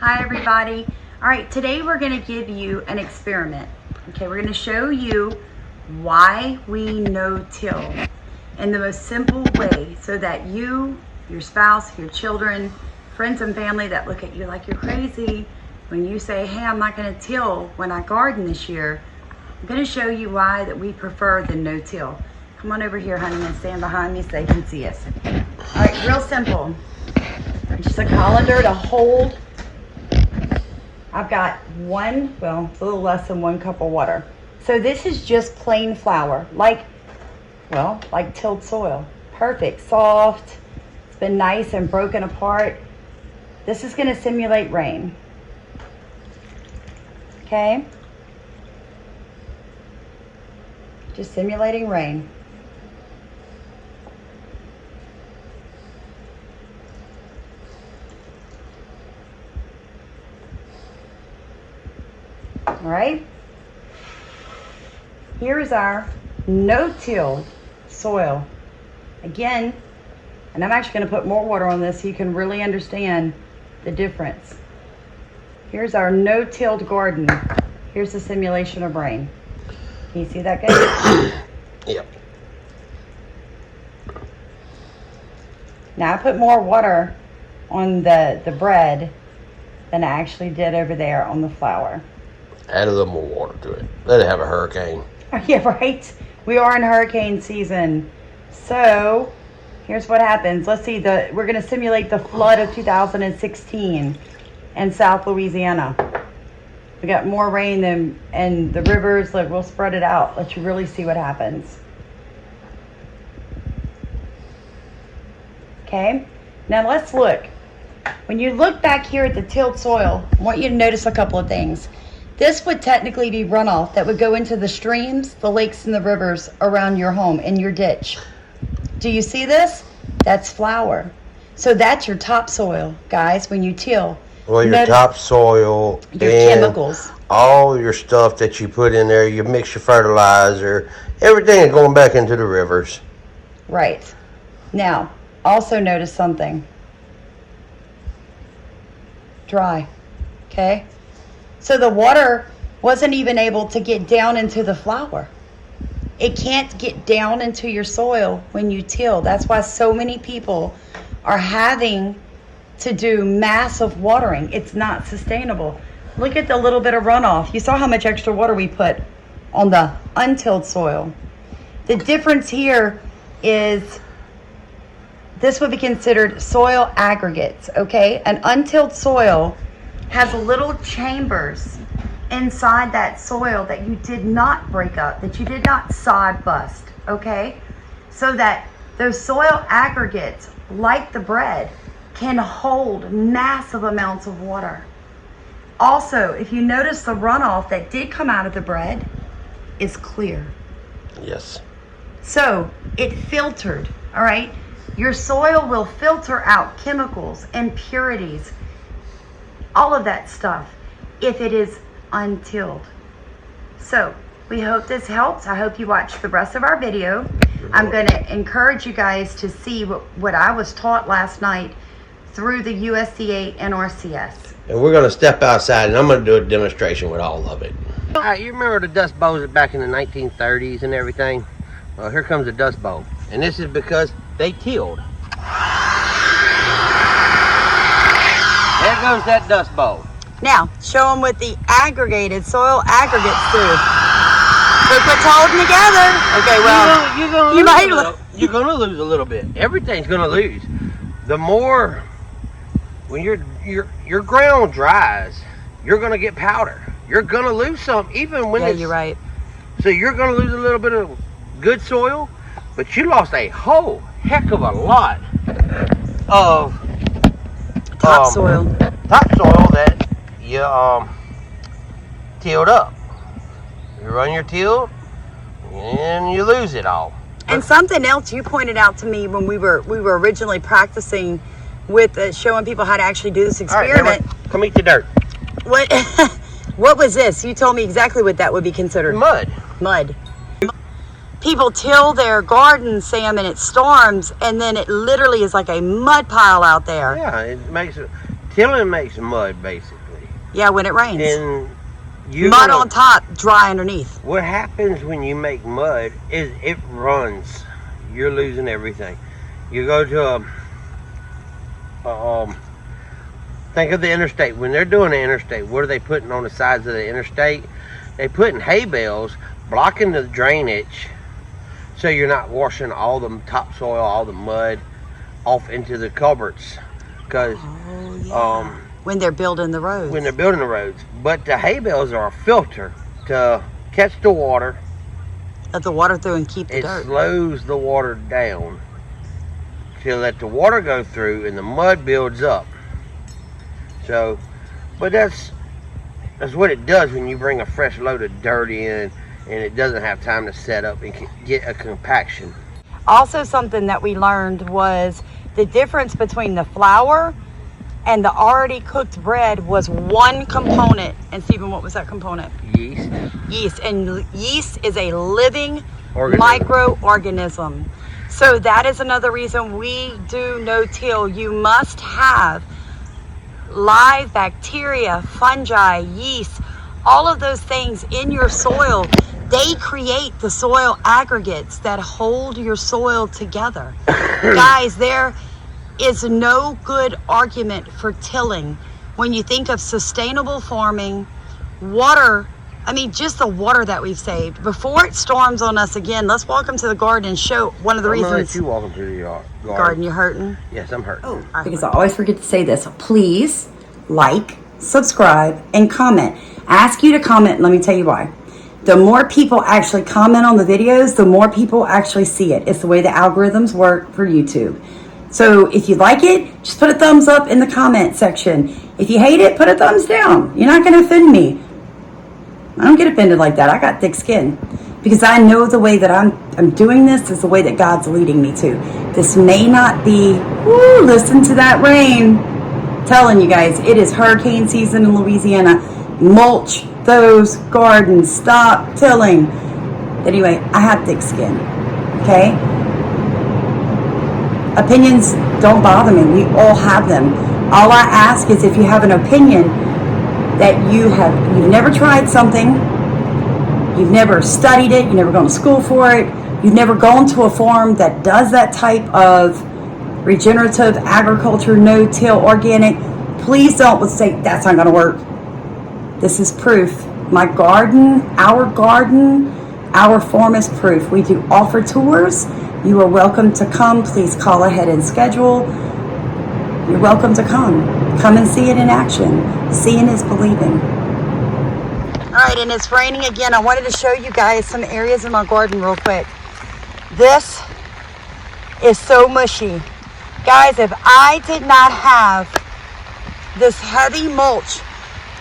Hi everybody. All right, today we're going to give you an experiment. Okay, we're going to show you why we no-till in the most simple way so that you, your spouse, your children, friends and family that look at you like you're crazy, when you say, hey, I'm not going to till when I garden this year, I'm going to show you why that we prefer the no-till. Come on over here, honey, and stand behind me so they can see us. All right, real simple. Just a colander to hold. I've got it's a little less than 1 cup of water. So this is just plain flour, like tilled soil. Perfect, soft. It's been nice and broken apart. This is gonna simulate rain. Okay? Just simulating rain. All right, here's our no-till soil. Again, and I'm actually going to put more water on this so you can really understand the difference. Here's our no-tilled garden. Here's the simulation of rain. Can you see that, guys? Yep. Now I put more water on the bread than I actually did over there on the flour. Add a little more water to it. Let it have a hurricane. Yeah, right? We are in hurricane season. So, here's what happens. Let's see, we're going to simulate the flood of 2016 in South Louisiana. We got more rain and the rivers, we'll spread it out. Let you really see what happens. Okay, now let's look. When you look back here at the tilled soil, I want you to notice a couple of things. This would technically be runoff that would go into the streams, the lakes, and the rivers around your home, in your ditch. Do you see this? That's flour. So that's your topsoil, guys, when you till. Well, your topsoil, your chemicals, all your stuff that you put in there, you mix your fertilizer, everything is going back into the rivers. Right. Now, also notice something. Dry. Okay? So the water wasn't even able to get down into the flour. It can't get down into your soil when you till. That's why so many people are having to do massive watering. It's not sustainable. Look at the little bit of runoff. You saw how much extra water we put on the untilled soil. The difference here is this would be considered soil aggregates, okay? An untilled soil has little chambers inside that soil that you did not break up, that you did not sod bust, okay? So that those soil aggregates, like the bread, can hold massive amounts of water. Also, if you notice, the runoff that did come out of the bread is clear. Yes. So it filtered, all right? Your soil will filter out chemicals, impurities, all of that stuff, if it is untilled. So we hope this helps. I hope you watch the rest of our video. I'm going to encourage you guys to see what I was taught last night through the USDA NRCS. And we're going to step outside and I'm going to do a demonstration with all of it. All right, you remember the dust bowls back in the 1930s and everything? Well, here comes a dust bowl. And this is because they tilled. There goes that dust bowl. Now, show them what the aggregated soil aggregates do. Look what's holding together. Okay, well, you're gonna lose a little bit. Everything's gonna lose. The more, when your ground dries, you're gonna get powder. You're gonna lose some, even when you're right. So you're gonna lose a little bit of good soil, but you lost a whole heck of a lot of topsoil that you tilled up. You run your till and you lose it all. And something else you pointed out to me when we were originally practicing with showing people how to actually do this experiment. All right, come eat the dirt. What was this? You told me exactly what that would be considered. Mud. People till their gardens, Sam, and it storms, and then it literally is like a mud pile out there. Yeah, it makes it. Tilling makes mud, basically. Yeah, when it rains. And mud on top, dry underneath. What happens when you make mud is it runs. You're losing everything. You go to think of the interstate. When they're doing the interstate, what are they putting on the sides of the interstate? They putting hay bales blocking the drainage, so you're not washing all the topsoil, all the mud off into the culverts. Because when they're building the roads. But the hay bales are a filter to catch the water. Let the water through and keep the dirt. It slows the water down to let the water go through and the mud builds up. So, but that's what it does when you bring a fresh load of dirt in and it doesn't have time to set up and get a compaction. Also, something that we learned was the difference between the flour and the already cooked bread was one component. And Stephen, what was that component? Yeast. Yeast. And yeast is a living organism. microorganism. So that is another reason we do no-till. You must have live bacteria, fungi, yeast, all of those things in your soil. They create the soil aggregates that hold your soil together. Guys, there is no good argument for tilling. When you think of sustainable farming, water, I mean, just the water that we've saved. Before it storms on us again, let's walk them to the garden and show one of the reasons. I'm gonna let you walk them to the garden. You hurting? Yes, I'm hurting. Because I always forget to say this. Please like, subscribe, and comment. I ask you to comment, and let me tell you why. The more people actually comment on the videos, the more people actually see it. It's the way the algorithms work for YouTube. So if you like it, just put a thumbs up in the comment section. If you hate it, put a thumbs down. You're not going to offend me. I don't get offended like that. I got thick skin. Because I know the way that I'm doing this is the way that God's leading me to. This may not be, listen to that rain. I'm telling you guys, it is hurricane season in Louisiana. Mulch those gardens. Stop tilling. Anyway, I have thick skin. Okay? Opinions don't bother me. We all have them. All I ask is if you have an opinion that you've never tried something, you've never studied it, you've never gone to school for it, you've never gone to a farm that does that type of regenerative agriculture, no-till, organic, please don't say that's not going to work. This is proof. My garden, our farm is proof. We do offer tours. You are welcome to come. Please call ahead and schedule. You're welcome to come. Come and see it in action. Seeing is believing. All right, and it's raining again. I wanted to show you guys some areas in my garden real quick. This is so mushy. Guys, if I did not have this heavy mulch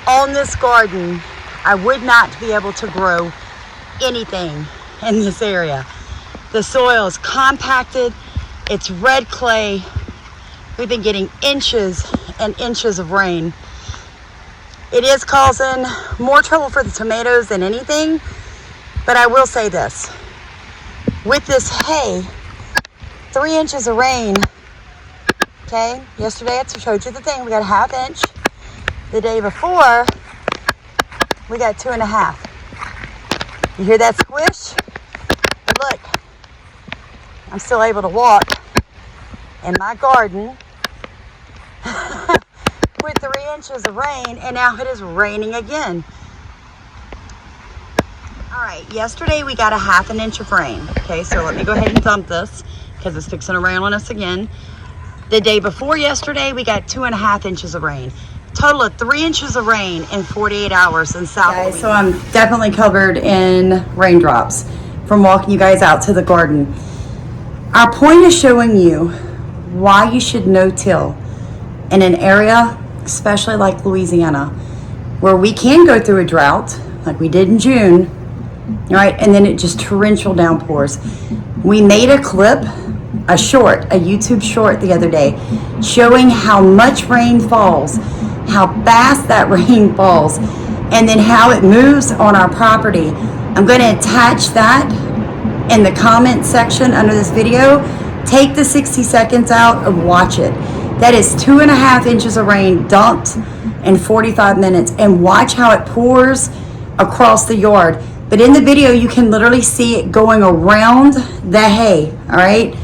on this garden, I would not be able to grow anything in this area. The soil is compacted. It's red clay. We've been getting inches and inches of rain. It is causing more trouble for the tomatoes than anything, but I will say this. With this hay, 3 inches of rain, okay? Yesterday I showed you the thing, we got a ½ inch. The day before, we got 2.5. You hear that squish? But look, I'm still able to walk in my garden with 3 inches of rain, and now it is raining again. All right, yesterday we got a ½ inch of rain. Okay, so let me go ahead and dump this because it's fixing to rain on us again. The day before yesterday, we got 2.5 inches of rain. Total of 3 inches of rain in 48 hours in South Louisiana. So I'm definitely covered in raindrops from walking you guys out to the garden. Our point is showing you why you should no-till in an area, especially like Louisiana, where we can go through a drought, like we did in June, right? And then it just torrential downpours. We made a clip, a YouTube short the other day, showing how much rain falls, how fast that rain falls, and then how it moves on our property. I'm going to attach that in the comment section under this video. Take the 60 seconds out and watch it. That is 2.5 inches of rain dumped in 45 minutes. And watch how it pours across the yard. But in the video, you can literally see it going around the hay, all right?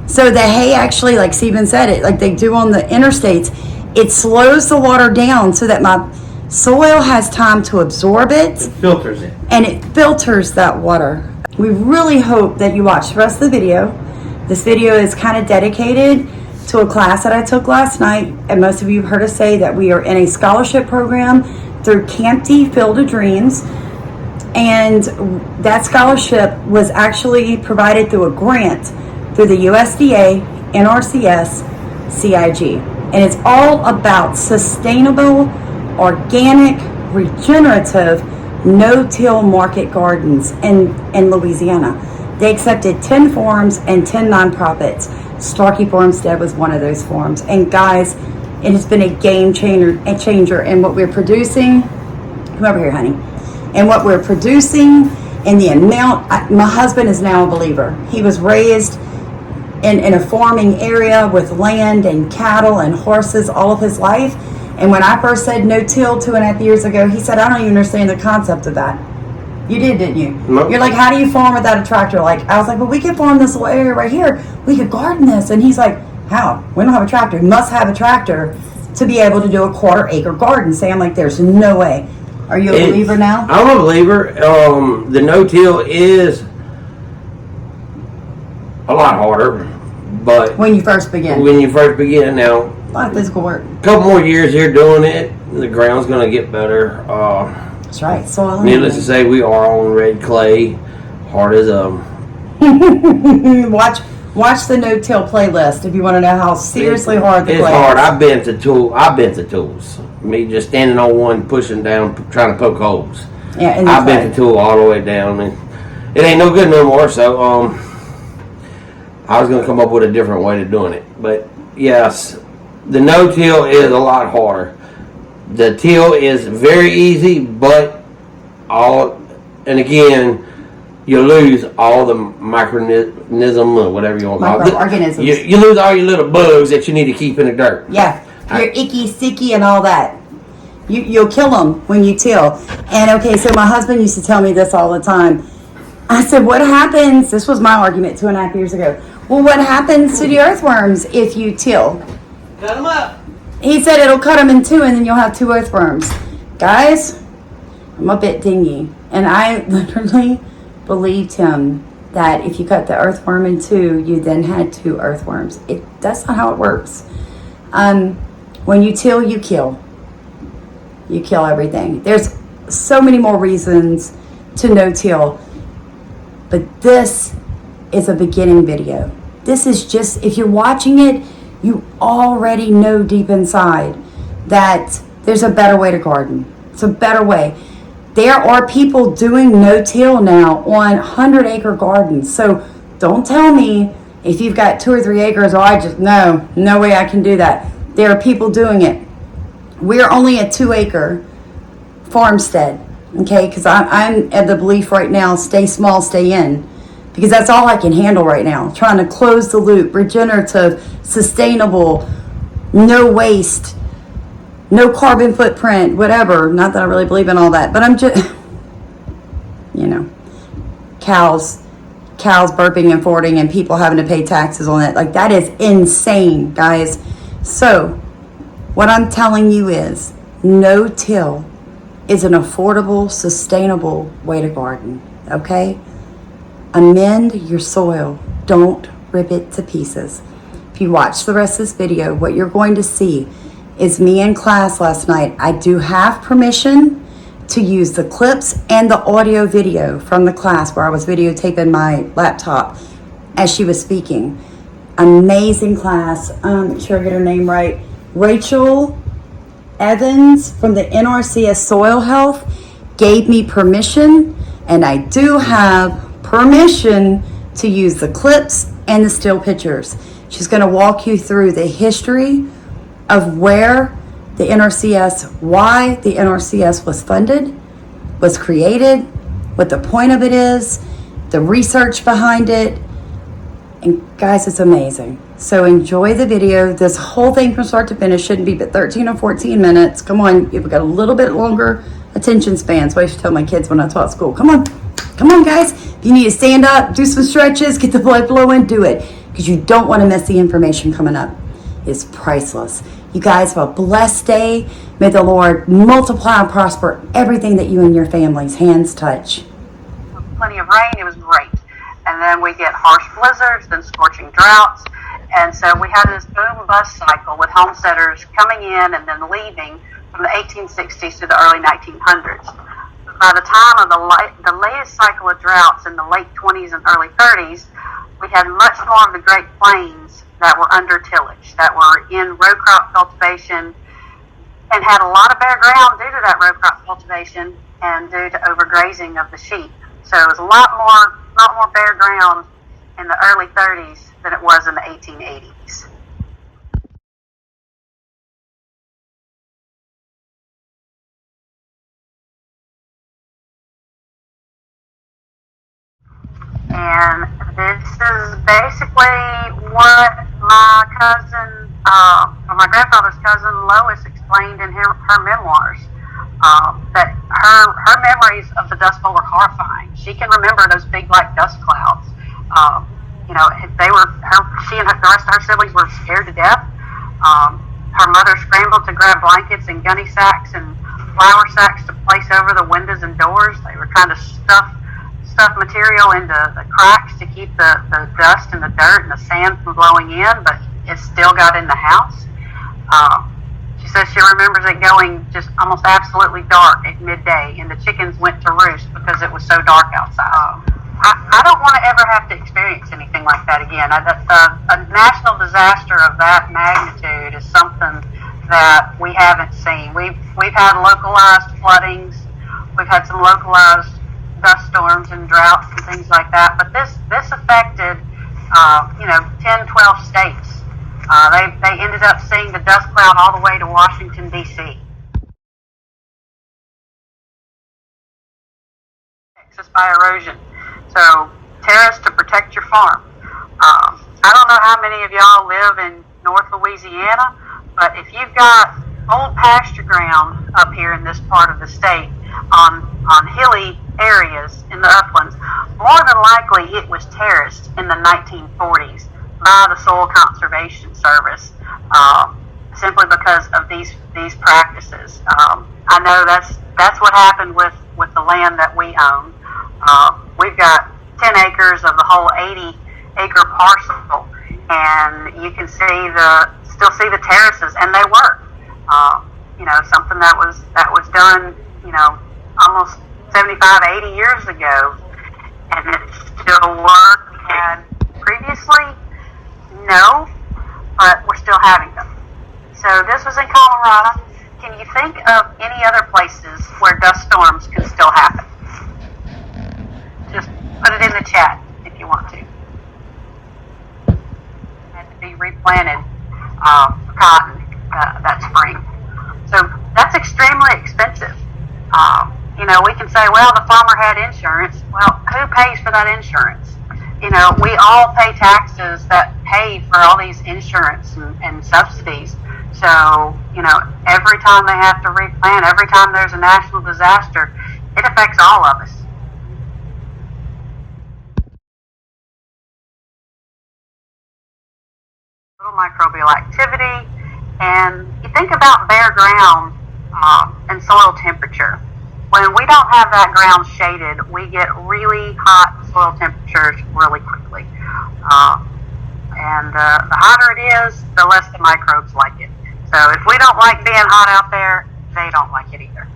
So the hay actually, like Stephen said, it like they do on the interstates, it slows the water down so that my soil has time to absorb it. It filters it. And it filters that water. We really hope that you watch the rest of the video. This video is kind of dedicated to a class that I took last night. And most of you have heard us say that we are in a scholarship program through Campty Field of Dreams. And that scholarship was actually provided through a grant through the USDA, NRCS, CIG. And it's all about sustainable, organic, regenerative, no-till market gardens in Louisiana. They accepted 10 farms and 10 nonprofits. Starkey Farmstead was one of those farms. And guys, it has been a game changer in what we're producing. Come over here, honey. And what we're producing and the amount. My husband is now a believer. He was raised in a farming area with land and cattle and horses all of his life. And when I first said no-till 2.5 years ago, he said, I don't even understand the concept of that. You did, didn't you? Nope. You're like, how do you farm without a tractor? Like, I was like, well, we could farm this little area right here. We could garden this. And he's like, how? We don't have a tractor. You must have a tractor to be able to do a 1/4 acre garden. Say, I'm like, there's no way. Are you a believer now? I'm a believer. The no-till is a lot harder, but When you first begin. Now, A lot of physical work. a couple more years here doing it, the ground's going to get better. That's right. Soil. Needless to say, we are on red clay, hard as Watch the no-till playlist if you want to know how seriously hard the it's clay hard. is. I've been to tools. Me just standing on one, pushing down, trying to poke holes. Yeah, and I've been to tool all the way down, and it ain't no good no more. So I was gonna come up with a different way of doing it. But yes, the no-till is a lot harder. The till is very easy, but again, you lose all the microorganism or whatever you want to call it. Microorganisms. You lose all your little bugs that you need to keep in the dirt. Yeah, you're icky, sticky, and all that. You'll kill them when you till. And okay, so my husband used to tell me this all the time. I said, what happens? This was my argument 2.5 years ago. Well, what happens to the earthworms if you till? Cut them up. He said it'll cut them in two and then you'll have 2 earthworms. Guys, I'm a bit dingy. And I literally believed him that if you cut the earthworm in 2, you then had 2 earthworms. That's not how it works. When you till, you kill. You kill everything. There's so many more reasons to no-till. But this is a beginning video. This is just, if you're watching it, you already know deep inside that there's a better way to garden. It's a better way. There are people doing no-till now on 100-acre gardens. So don't tell me if you've got 2 or 3 acres, no way I can do that. There are people doing it. We're only a 2-acre farmstead, okay? Because I'm at the belief right now, stay small, stay in. Because that's all I can handle right now. Trying to close the loop, regenerative, sustainable, no waste, no carbon footprint, whatever. Not that I really believe in all that, but I'm just, cows burping and farting and people having to pay taxes on it. Like, that is insane, guys. So, what I'm telling you is, no-till is an affordable, sustainable way to garden, okay? Amend your soil. Don't rip it to pieces. If you watch the rest of this video, what you're going to see is me in class last night. I do have permission to use the clips and the audio video from the class where I was videotaping my laptop as she was speaking. Amazing class. Make sure I get her name right. Rachel Evans from the NRCS Soil Health gave me permission, and I do have permission to use the clips and the still pictures. She's going to walk you through the history of where the NRCS, why the NRCS was funded, was created, what the point of it is, the research behind it, And guys, it's amazing. So enjoy the video. This whole thing from start to finish shouldn't be but 13 or 14 minutes. Come on, you've got a little bit longer attention spans. What I used to tell my kids when I taught school. Come on guys. If you need to stand up, do some stretches, get the blood flowing, do it. Because you don't want to miss the information coming up. It's priceless. You guys have a blessed day. May the Lord multiply and prosper everything that you and your family's hands touch. Plenty of rain, it was great. And then we get harsh blizzards, then scorching droughts. And so we had this boom bust cycle with homesteaders coming in and then leaving from the 1860s to the early 1900s. By the time of the latest cycle of droughts in the late 20s and early 30s, we had much more of the Great Plains that were under tillage, that were in row crop cultivation, and had a lot of bare ground due to that row crop cultivation and due to overgrazing of the sheep. So it was a lot more bare ground in the early 30s than it was in the 1880s. And this is basically what my cousin, or my grandfather's cousin Lois explained in her memoirs. That her memories of the Dust Bowl were horrifying. She can remember those big black dust clouds. She and the rest of her siblings were scared to death. Her mother scrambled to grab blankets and gunny sacks and flour sacks to place over the windows and doors. They were trying to stuff material into the cracks to keep the dust and the dirt and the sand from blowing in, but it still got in the house. She says she remembers it going just almost absolutely dark at midday, and the chickens went to roost because it was so dark outside. I don't want to ever have to experience anything like that again. A national disaster of that magnitude is something that we haven't seen. We've had localized floodings. We've had some localized dust storms and droughts and things like that, but this affected 10, 12 states. They ended up seeing the dust cloud all the way to Washington, D.C. Texas by erosion. So terrace to protect your farm. I don't know how many of y'all live in North Louisiana, but if you've got old pasture ground up here in this part of the state on hilly areas in the uplands, more than likely it was terraced in the 1940s by the Soil Conservation Service, simply because of these practices. I know that's what happened with the land that we own. We've got 10 acres of the whole 80-acre parcel, and you can still see the terraces, and they work. Something that was done, almost 75, 80 years ago, and it still works. And previously, no, but we're still having them. So this was in Colorado. Can you think of any other places where dust storms can still happen? Just put it in the chat if you want to. It had to be replanted cotton that spring. So that's extremely expensive. We can say, well, the farmer had insurance. Well, who pays for that insurance? We all pay taxes that pay for all these insurance and subsidies. So, every time they have to replant, every time there's a national disaster, it affects all of us. Little microbial activity, and you think about bare ground and soil temperature. When we don't have that ground shaded, we get really hot soil temperatures really quickly. And the hotter it is, the less the microbes like it. So if we don't like being hot out there, they don't like it either.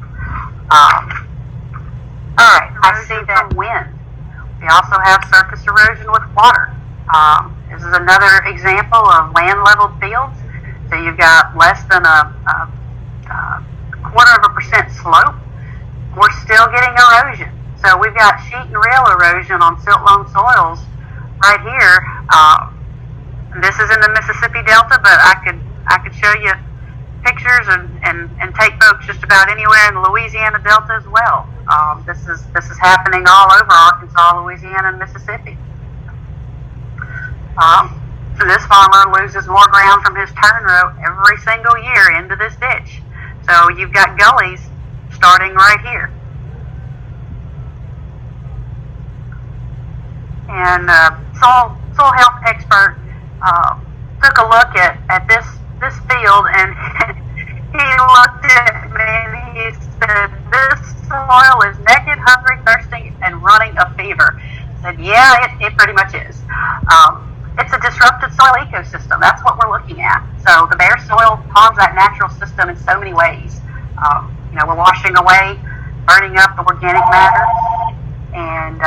All right, I see that wind. We also have surface erosion with water. This is another example of land-leveled fields. So you've got less than a 0.25% slope. We're still getting erosion. So we've got sheet and reel erosion on silt-loam soils right here. This is in the Mississippi Delta, but I could show you pictures and take folks just about anywhere in the Louisiana Delta as well. This is happening all over Arkansas, Louisiana, and Mississippi. So this farmer loses more ground from his turn row every single year into this ditch. So you've got gullies starting right here. And soil health expert took a look at this field, and he looked at me and he said, "This soil is naked, hungry, thirsty, and running a fever." I said, "Yeah, it pretty much is. It's a disrupted soil ecosystem. That's what we're looking at. So the bare soil harms that natural system in so many ways. We're washing away, burning up the organic matter, and